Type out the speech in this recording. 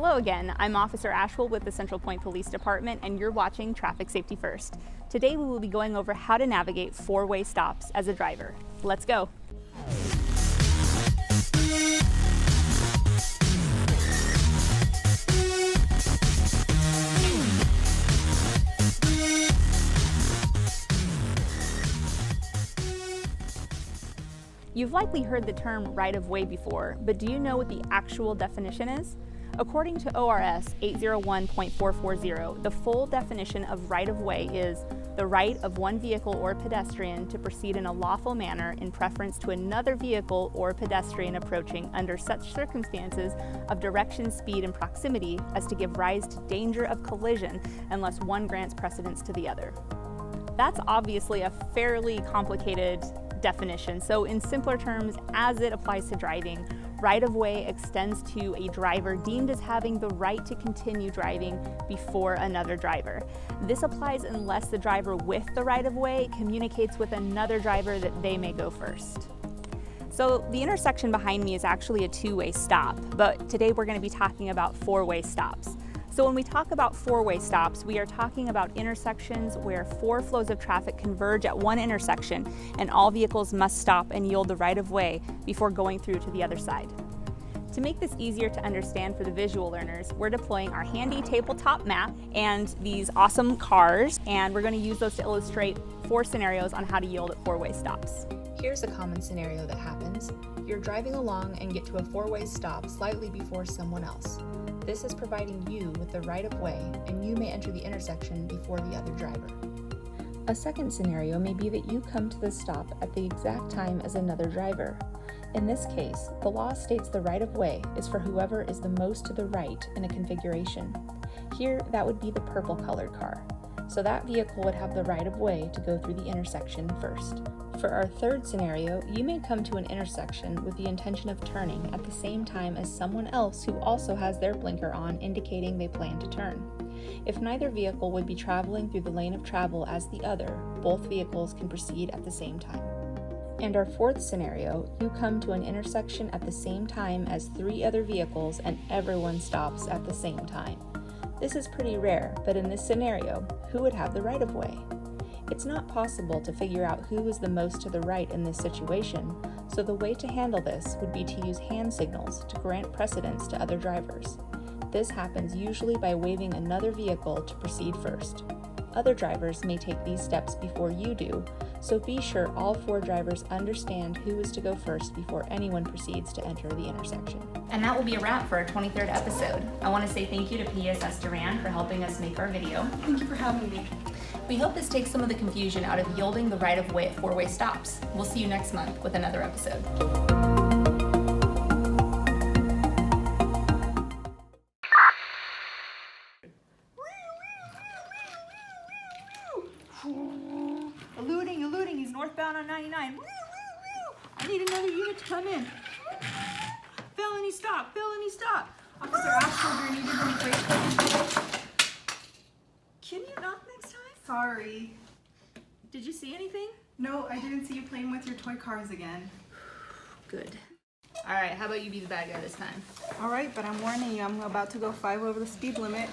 Hello again, I'm Officer Ashwell with the Central Point Police Department, and you're watching Traffic Safety First. Today we will be going over how to navigate four-way stops as a driver. Let's go. You've likely heard the term right-of-way before, but do you know what the actual definition is? According to ORS 801.440, the full definition of right-of-way is the right of one vehicle or pedestrian to proceed in a lawful manner in preference to another vehicle or pedestrian approaching under such circumstances of direction, speed, and proximity as to give rise to danger of collision unless one grants precedence to the other. That's obviously a fairly complicated definition. So in simpler terms, as it applies to driving, right-of-way extends to a driver deemed as having the right to continue driving before another driver. This applies unless the driver with the right-of-way communicates with another driver that they may go first. So the intersection behind me is actually a two-way stop, but today we're going to be talking about four-way stops. So when we talk about four-way stops, we are talking about intersections where four flows of traffic converge at one intersection and all vehicles must stop and yield the right-of-way before going through to the other side. To make this easier to understand for the visual learners, we're deploying our handy tabletop map and these awesome cars, and we're going to use those to illustrate four scenarios on how to yield at four-way stops. Here's a common scenario that happens. You're driving along and get to a four-way stop slightly before someone else. This is providing you with the right-of-way, and you may enter the intersection before the other driver. A second scenario may be that you come to the stop at the exact time as another driver. In this case, the law states the right-of-way is for whoever is the most to the right in a configuration. Here, that would be the purple-colored car. So that vehicle would have the right-of-way to go through the intersection first. For our third scenario, you may come to an intersection with the intention of turning at the same time as someone else who also has their blinker on, indicating they plan to turn. If neither vehicle would be traveling through the lane of travel as the other, both vehicles can proceed at the same time. And our fourth scenario, you come to an intersection at the same time as three other vehicles and everyone stops at the same time. This is pretty rare, but in this scenario, who would have the right-of-way? It's not possible to figure out who is the most to the right in this situation, so the way to handle this would be to use hand signals to grant precedence to other drivers. This happens usually by waving another vehicle to proceed first. Other drivers may take these steps before you do, so be sure all four drivers understand who is to go first before anyone proceeds to enter the intersection. And that will be a wrap for our 23rd episode. I want to say thank you to PSS Duran for helping us make our video. Thank you for having me. We hope this takes some of the confusion out of yielding the right-of-way at four-way stops. We'll see you next month with another episode. Eluding, he's northbound on 99. I need another unit to come in. Felony stop. Officer Ashford, you did any great. Can you knock next time? Sorry. Did you see anything? No, I didn't see you playing with your toy cars again. Good. All right, how about you be the bad guy this time? Alright, but I'm warning you, I'm about to go 5 over the speed limit.